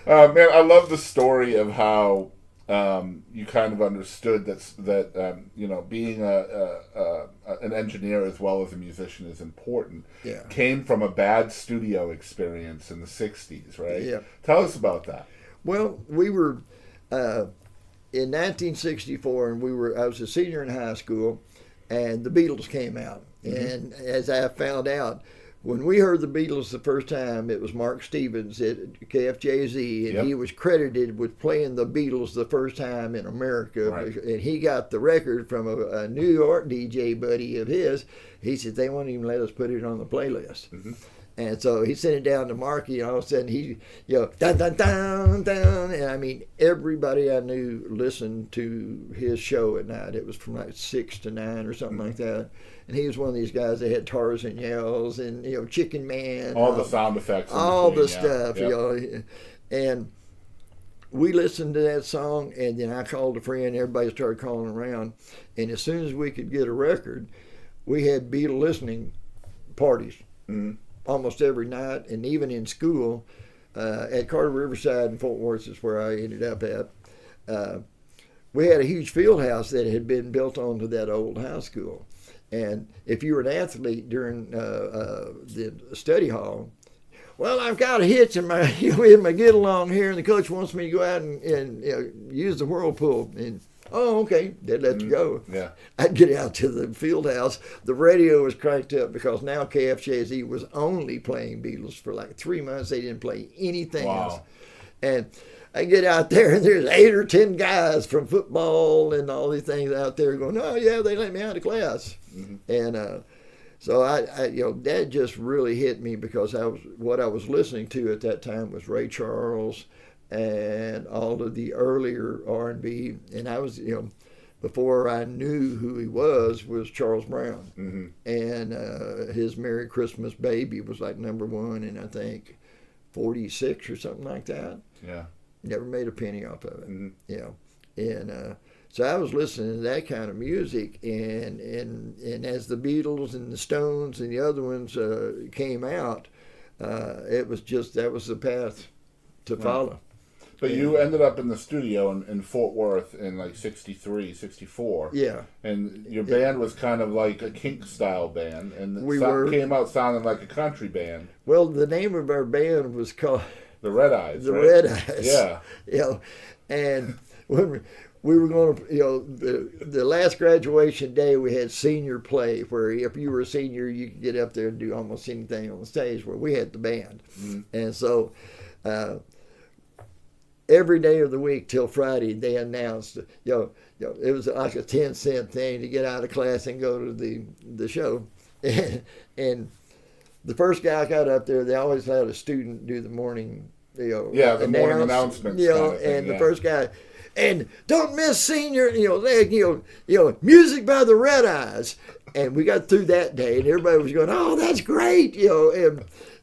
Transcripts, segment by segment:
Man, I love the story of how you kind of understood that being an engineer as well as a musician is important. Yeah. Came from a bad studio experience in the '60s, right? Yeah. Tell us about that. Well, we were in 1964, and I was a senior in high school, and the Beatles came out. Mm-hmm. And as I found out, when we heard the Beatles the first time, it was Mark Stevens at KFJZ, and Yep. he was credited with playing the Beatles the first time in America. Right. And he got the record from a New York DJ buddy of his. He said, they won't even let us put it on the playlist. Mm-hmm. And so he sent it down to Marky, and all of a sudden he, dun, dun, dun, dun. And I mean, everybody I knew listened to his show at night. It was from like 6 to 9 or something like that. And he was one of these guys that had Tarzan yells and, Chicken Man. All the sound effects. All the between, stuff, Yep. And we listened to that song, and then I called a friend. Everybody started calling around. And as soon as we could get a record, we had Beatle listening parties. Mm-hmm. Almost every night, and even in school, at Carter Riverside in Fort Worth is where I ended up at. We had a huge field house that had been built onto that old high school. And if you were an athlete during the study hall, well, I've got a hitch in my in my get along here, and the coach wants me to go out and use the whirlpool. And oh, okay, they'd let you go. Yeah. I'd get out to the field house. The radio was cranked up because now KFJZ was only playing Beatles for like 3 months. They didn't play anything else. And I get out there, and there's 8 or 10 guys from football and all these things out there going, oh, yeah, they let me out of class. Mm-hmm. And so I that just really hit me because what I was listening to at that time was Ray Charles and all of the earlier R&B, and I was, before I knew who he was Charles Brown. Mm-hmm. And his Merry Christmas Baby was like #1 in, I think, 46 or something like that. Yeah. Never made a penny off of it. Mm-hmm. And so I was listening to that kind of music, and as the Beatles and the Stones and the other ones came out, it was that was the path to follow. But you ended up in the studio in Fort Worth in like 63, 64. Yeah. And your band was kind of like a Kink style band, and came out sounding like a country band. Well, the name of our band was called The Red Eyes. The right? Red Eyes. Yeah. And when we were going to, the last graduation day, we had senior play, where if you were a senior, you could get up there and do almost anything on the stage, where we had the band. Mm-hmm. And so every day of the week till Friday, they announced, it was like a 10-cent thing to get out of class and go to the show. And the first guy I got up there, they always had a student do the morning, morning announcements. The first guy, and don't miss senior, music by the Red Eyes. And we got through that day, and everybody was going, oh, that's great,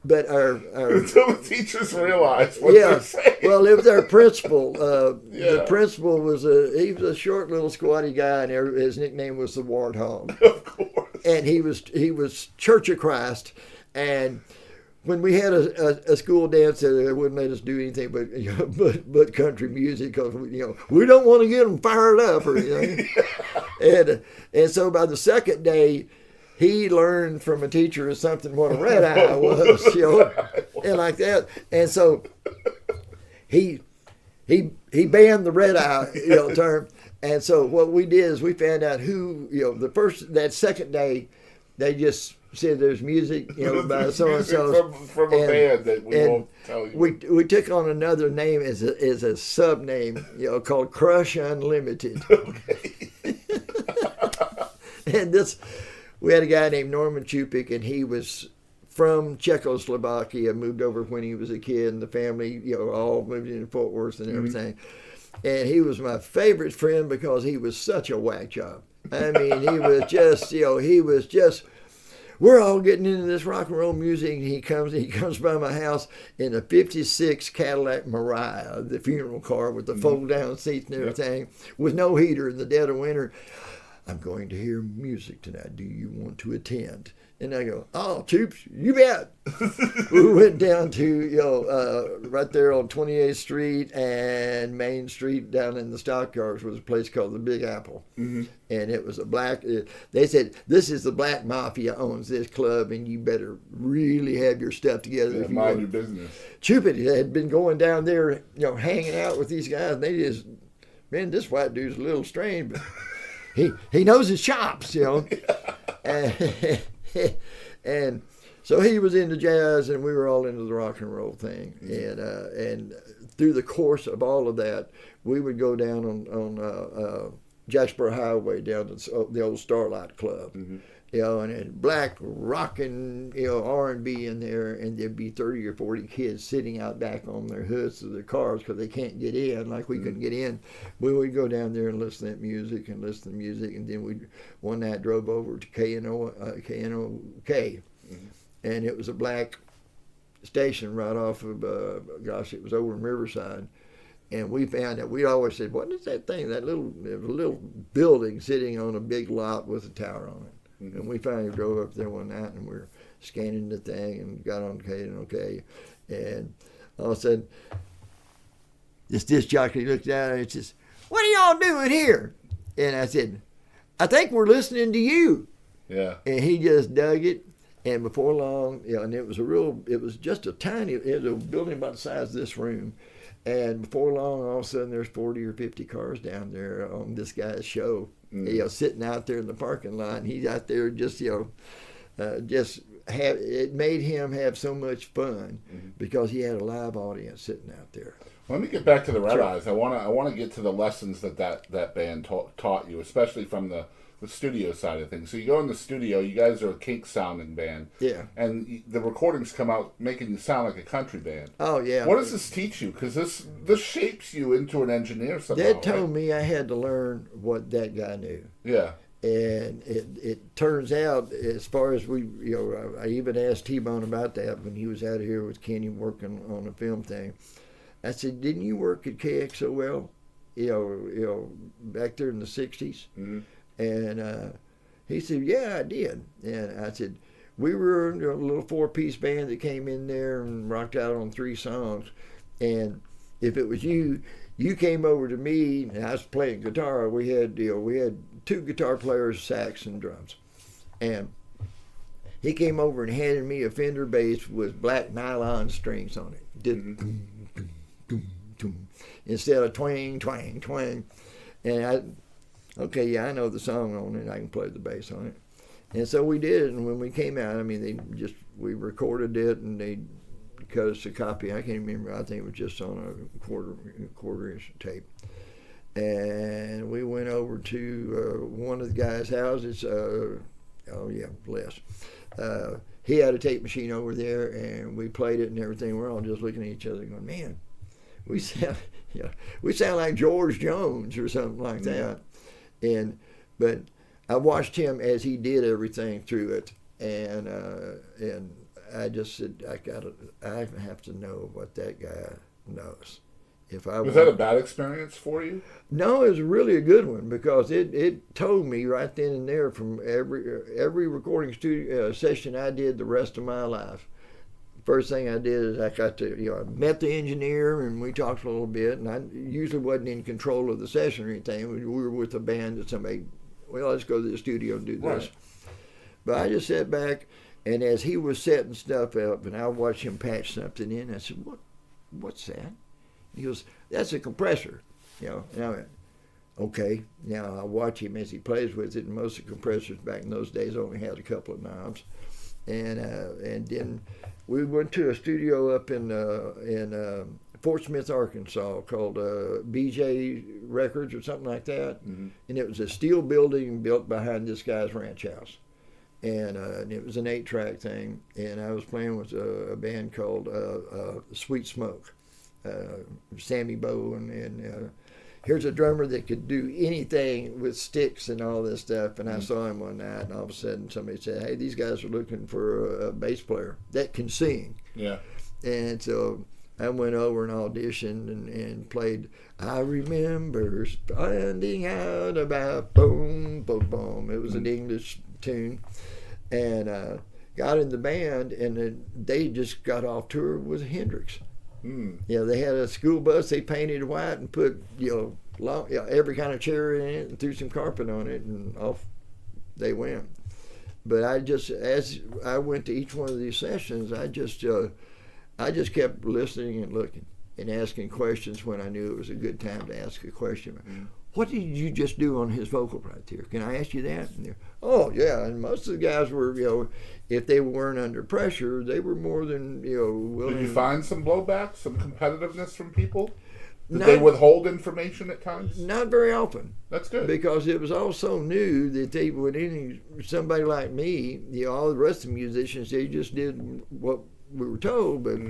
But until the teachers realized what they're saying. Well, it was our principal. The principal was he was a short little squatty guy, and his nickname was the Warthog. Of course. And he was Church of Christ. And when we had a school dance, they wouldn't let us do anything but country music, because we don't want to get them fired up or anything. And so by the second day, he learned from a teacher or something what a red eye was, and like that. And so he banned the red eye, term. And so what we did is we found out who, that second day, they just said there's music, by so and so from a band that we won't tell you. We took on another name as a sub name, called Crush Unlimited. Okay. And we had a guy named Norman Chupik, and he was from Czechoslovakia, moved over when he was a kid, and the family, all moved into Fort Worth and everything. Mm-hmm. And he was my favorite friend because he was such a whack job. I mean, he was just, we're all getting into this rock and roll music, and he comes by my house in a 56 Cadillac Mariah, the funeral car with the fold-down seats and everything, with no heater in the dead of winter. I'm going to hear music tonight. Do you want to attend? And I go, oh, Choops, you bet. We went down to, right there on 28th Street and Main Street down in the Stockyards was a place called the Big Apple. Mm-hmm. And it was they said, this is the Black Mafia owns this club and you better really have your stuff together. Yeah, mind your business. Cupid had been going down there, hanging out with these guys. And they just, man, this white dude's a little strange, but he knows his chops, And so he was into jazz, and we were all into the rock and roll thing. And through the course of all of that, we would go down on Jacksboro Highway down to the old Starlight Club, and then black rock and R&B in there, and there'd be 30 or 40 kids sitting out back on their hoods of their cars because they can't get in, like we couldn't get in. We would go down there and listen to that music, and then we one night drove over to KNOK, and it was a black station right off of it was over in Riverside. And we found out, we always said, what is that thing? There was a little building sitting on a big lot with a tower on it. And we finally drove up there one night, and we were scanning the thing and got on KNOK. And all of a sudden, this disc jockey looked down and says, what are y'all doing here? And I said, I think we're listening to you. Yeah. And he just dug it. And before long, and it was just a tiny, it was a building about the size of this room. And before long, all of a sudden, there's 40 or 50 cars down there on this guy's show, sitting out there in the parking lot. And he's out there just, it made him have so much fun because he had a live audience sitting out there. Let me get back to the Red Eyes. I want to get to the lessons that band taught you, especially from the studio side of things. So you go in the studio, you guys are a kink sounding band. Yeah. And the recordings come out making you sound like a country band. Oh, yeah. What does this teach you? Because this shapes you into an engineer somehow. Dad told me I had to learn what that guy knew. Yeah. And it turns out, as far as I even asked T-Bone about that when he was out here with Kenny working on a film thing. I said, didn't you work at KXOL, back there in the 60s? Mm-hmm. And he said, yeah, I did. And I said, we were a little 4-piece band that came in there and rocked out on 3 songs. And if it was you came over to me, and I was playing guitar. We had 2 guitar players, sax and drums. And he came over and handed me a Fender bass with black nylon strings on it. Instead of twang, twang, twang. And I know the song on it. I can play the bass on it. And so we did. And when we came out, we recorded it, and they cut us a copy. I can't remember. I think it was just on a quarter-inch tape. And we went over to one of the guys' houses. Les. He had a tape machine over there, and we played it and everything. We're all just looking at each other going, man, we sound like George Jones or something like that. But I watched him as he did everything through it, and I just said, I have to know what that guy knows. Was that a bad experience for you? No, it was really a good one because it told me right then and there from every recording studio session I did the rest of my life. First thing I did is I got to, I met the engineer and we talked a little bit, and I usually wasn't in control of the session or anything. We were with a band that somebody, let's go to the studio and do this. Right. But I just sat back, and as he was setting stuff up, and I watched him patch something in, I said, what's that? He goes, that's a compressor, And I went, okay. Now I watch him as he plays with it, and most of the compressors back in those days only had a couple of knobs. And then we went to a studio up in Fort Smith, Arkansas, called BJ Records or something like that. Mm-hmm. And it was a steel building built behind this guy's ranch house. And it was an 8-track thing. And I was playing with a band called Sweet Smoke. Sammy Bow, and here's a drummer that could do anything with sticks and all this stuff. And I saw him one night, and all of a sudden somebody said, hey, these guys are looking for a bass player that can sing. Yeah. And so I went over and auditioned and played I Remember Finding Out About Boom, Boom, Boom. It was an English tune. and got in the band, and then they just got off tour with Hendrix. They had a school bus they painted white and put every kind of chair in it and threw some carpet on it, and off they went. But as I went to each one of these sessions, I just kept listening and looking and asking questions when I knew it was a good time to ask a question. What did you just do on his vocal right there? Can I ask you that? And oh yeah, and most of the guys were, if they weren't under pressure, they were more than willing. Did you find some blowback, some competitiveness from people? Did they withhold information at times? Not very often. That's good. Because it was all so new that they would, somebody like me, all the rest of the musicians, they just did what we were told. But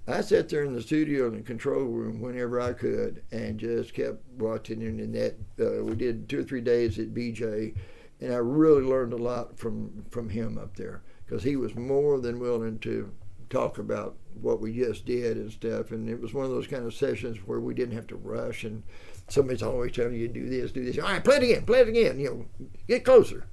I sat there in the studio in the control room whenever I could and just kept watching. And that we did 2 or 3 days at BJ, and I really learned a lot from him up there, because he was more than willing to talk about what we just did and stuff. And it was one of those kind of sessions where we didn't have to rush, and somebody's always telling you do this. All right, play it again, get closer,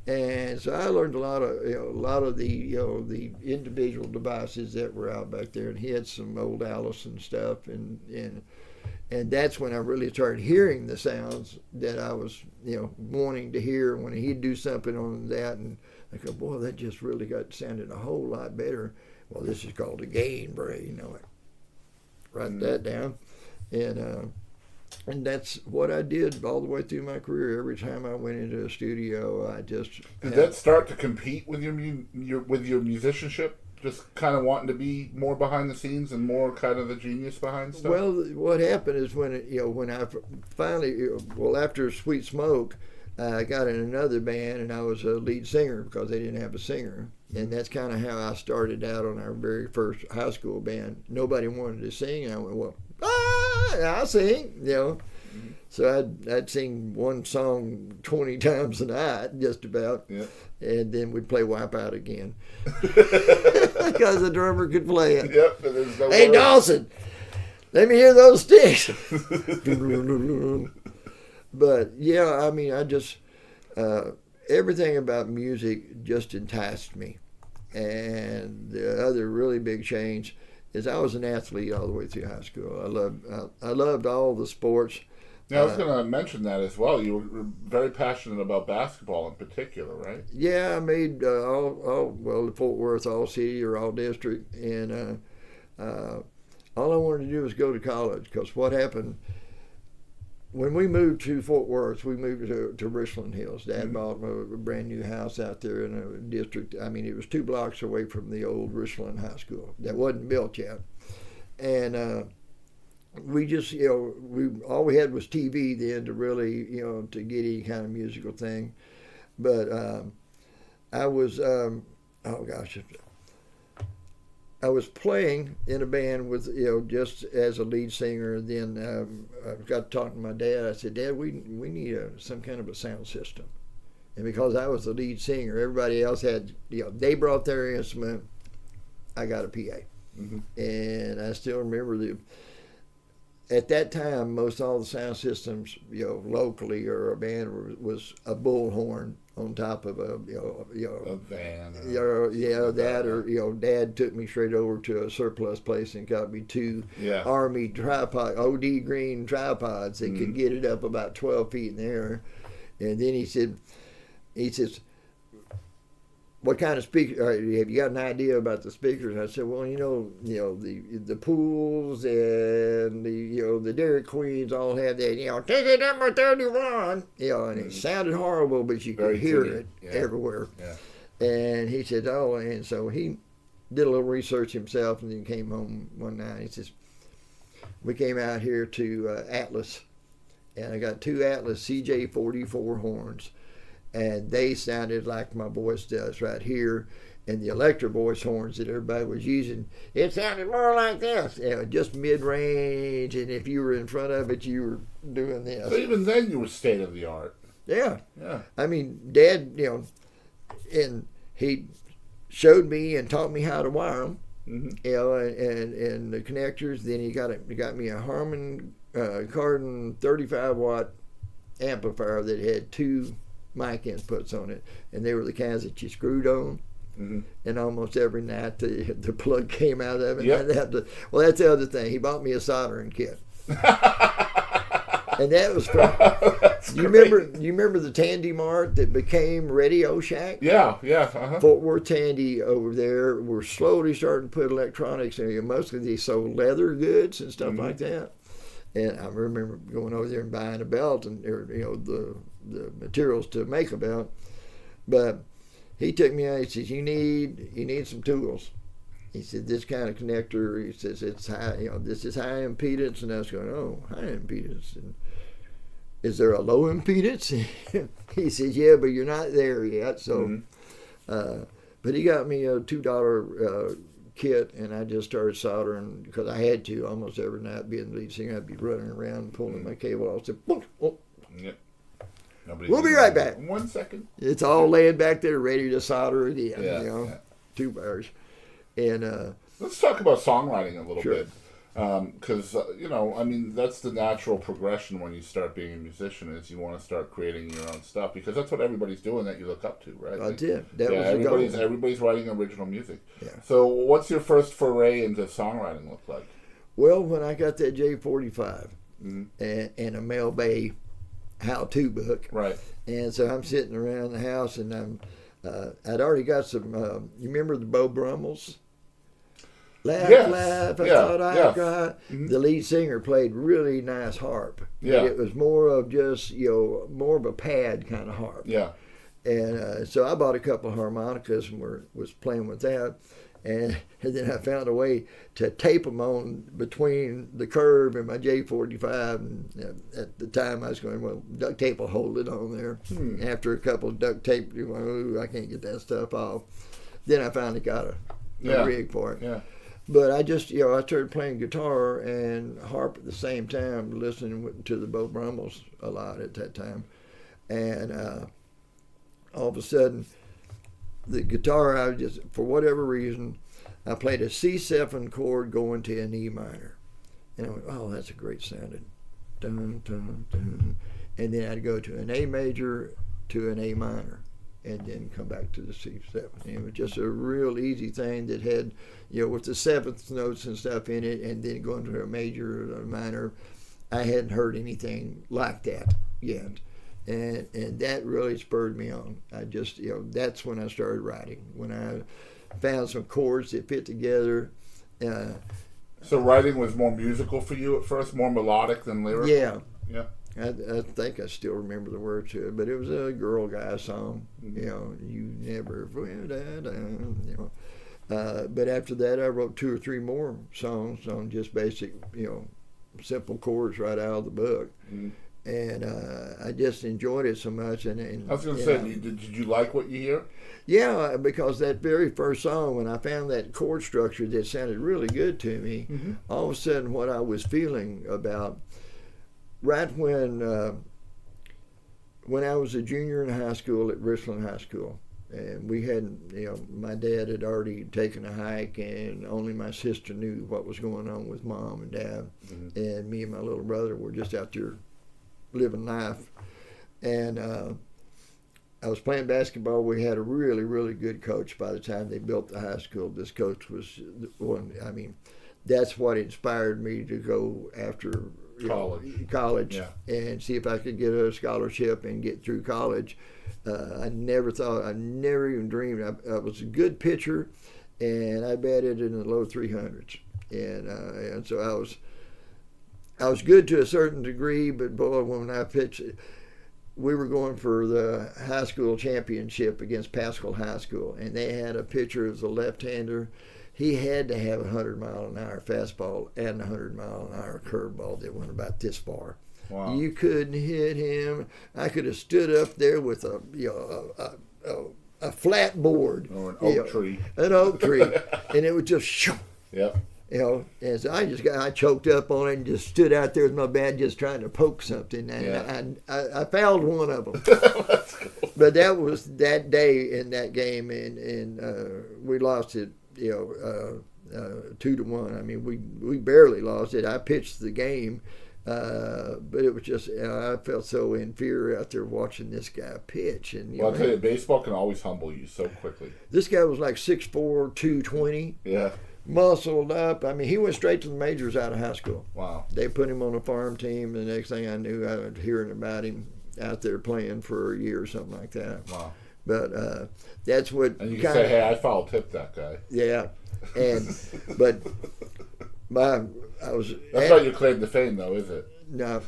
And so I learned a lot of the individual devices that were out back there, and he had some old Allison stuff, and that's when I really started hearing the sounds that I was wanting to hear. When he'd do something on that, and I go, boy, that just really sounded a whole lot better. Well, this is called a gain break, write that down, and that's what I did all the way through my career. Every time I went into a studio, I just did that start to compete with your musicianship? Just kind of wanting to be more behind the scenes and more kind of the genius behind stuff. Well, what happened is when I finally, after Sweet Smoke, I got in another band, and I was a lead singer because they didn't have a singer. And that's kind of how I started out on our very first high school band. Nobody wanted to sing, and I went, well, I'll sing, So I'd sing one song 20 times a night, just about, and then we'd play Wipeout again because the drummer could play it. Hey, Dawson, let me hear those sticks. But I just everything about music just enticed me. And the other really big change is I was an athlete all the way through high school. I loved all the sports. Yeah, I was going to mention that as well. You were very passionate about basketball in particular, right? Yeah, I made the Fort Worth All City or All District, and all I wanted to do was go to college, because what happened when we moved to Fort Worth, we moved to Richland Hills. Dad bought a brand new house out there in a district. I mean, it was 2 blocks away from the old Richland High School that wasn't built yet. And we just, all we had was TV then to really, to get any kind of musical thing. But I was, I was playing in a band with, just as a lead singer. And then I got talking to my dad. I said, Dad, we need some kind of a sound system. And because I was the lead singer, everybody else had, they brought their instrument. I got a PA. And I still remember at that time, most all the sound systems, locally, or a band was a bullhorn on top of a van. Or Dad took me straight over to a surplus place and got me 2 Army tripod, OD green tripods that could get it up about 12 feet in the air. And then he says, what kind of speaker? Have you got an idea about the speakers? And I said, well, the Pools and the Dairy Queens all had that, ticket number 31, and it sounded horrible, but you could hear it everywhere. Yeah. And he said, and so he did a little research himself, and then came home one night. He says, we came out here to Atlas, and I got 2 Atlas CJ44 horns. And they sounded like my voice does right here. And the electric voice horns that everybody was using, it sounded more like this. Just mid-range, and if you were in front of it, you were doing this. So even then you were state-of-the-art. Yeah. I mean, Dad, and he showed me and taught me how to wire them, and the connectors. Then he got me a Harman Kardon 35-watt amplifier that had 2 mic inputs on it, and they were the kinds that you screwed on. Mm-hmm. And almost every night the plug came out of it. Yep. And I'd have to, well, that's the other thing. He bought me a soldering kit. And that was from. You remember the Tandy Mart that became Radio Shack? Yeah. Uh-huh. Fort Worth Tandy over there were slowly starting to put electronics in. Mostly they sold leather goods and stuff like that. And I remember going over there and buying a belt and the materials to make a belt. But he took me out. He says, "You need some tools." He said, "This kind of connector." He says, "It's high. This is high impedance." And I was going, "Oh, high impedance." And is there a low impedance? He says, "Yeah, but you're not there yet." So, but he got me a $2 kit, and I just started soldering because I had to almost every night. Being the lead singer, I'd be running around pulling my cable off. So, Yep. We'll be right back. 1 second. It's all laying back there, ready to solder again. Yeah. 2 bars. And let's talk about songwriting a little sure. bit, because I mean, that's the natural progression when you start being a musician. Is you want to start creating your own stuff, because that's what everybody's doing that you look up to, right? That's it. That was the goal. Everybody's writing original music. Yeah. So, what's your first foray into songwriting look like? Well, when I got that J45 and a Mel Bay how-to book, right? And so I'm sitting around the house, and I'd already got some. You remember the Beau Brummels? Laugh, laugh, I thought I'd cry. Mm-hmm. The lead singer played really nice harp. Yeah. It was more of just, more of a pad kind of harp. Yeah. And so I bought a couple of harmonicas and was playing with that. And then I found a way to tape them on between the curb and my J45. And at the time I was going, well, duct tape will hold it on there. After a couple of duct tape, I can't get that stuff off. Then I finally got a rig for it. Yeah. But I just, I started playing guitar and harp at the same time, listening to the Beau Brummels a lot at that time. And all of a sudden, the guitar, I just, for whatever reason, I played a C7 chord going to an E minor. And I went, oh, that's a great sounding. Dun, dun, dun. And then I'd go to an A major to an A minor, and then come back to the C7. And it was just a real easy thing that had, with the seventh notes and stuff in it, and then going to a major or a minor. I hadn't heard anything like that yet. And that really spurred me on. I just, that's when I started writing. When I found some chords that fit together. So writing was more musical for you at first, more melodic than lyrical? Yeah. Yeah. I think I still remember the words to it, but it was a girl guy song. You never went down. But after that, I wrote 2 or 3 more songs on just basic, simple chords right out of the book. And I just enjoyed it so much. And I was going to say, did you like what you hear? Yeah, because that very first song, when I found that chord structure that sounded really good to me, all of a sudden what I was feeling about, right when I was a junior in high school at Richland High School, and we hadn't, my dad had already taken a hike, and only my sister knew what was going on with Mom and Dad, and me and my little brother were just out there living life. And I was playing basketball. We had a really, really good coach. By the time they built the high school, this coach was one. I mean, that's what inspired me to go after college and see if I could get a scholarship and get through college. I never even dreamed. I was a good pitcher, and I batted in the low 300s, and so I was good to a certain degree. But boy, when I pitched, we were going for the high school championship against Pascal High School, and they had a pitcher as a left-hander. He had to have a 100-mile-an-hour fastball and a 100-mile-an-hour curveball that went about this far. Wow. You couldn't hit him. I could have stood up there with a flat board or an oak tree, and it would just shoo. Yep. And so I choked up on it and just stood out there with my bat just trying to poke something, and I fouled one of them. That's cool. But that was that day in that game, and we lost it, 2-1. I mean, we barely lost it. I pitched the game, But it was just, I felt so inferior out there watching this guy pitch. And Well, I'll tell you, baseball can always humble you so quickly. this guy was like 6'4", 220. Yeah. Muscled up. I mean, he went straight to the majors out of high school. Wow. They put him on a farm team. The next thing I knew, I was hearing about him out there playing for a year or something like that. Wow. But that's what. And you can say, hey, I foul tipped that guy. Yeah, and but I was. That's not your claim to fame, though, is it? No.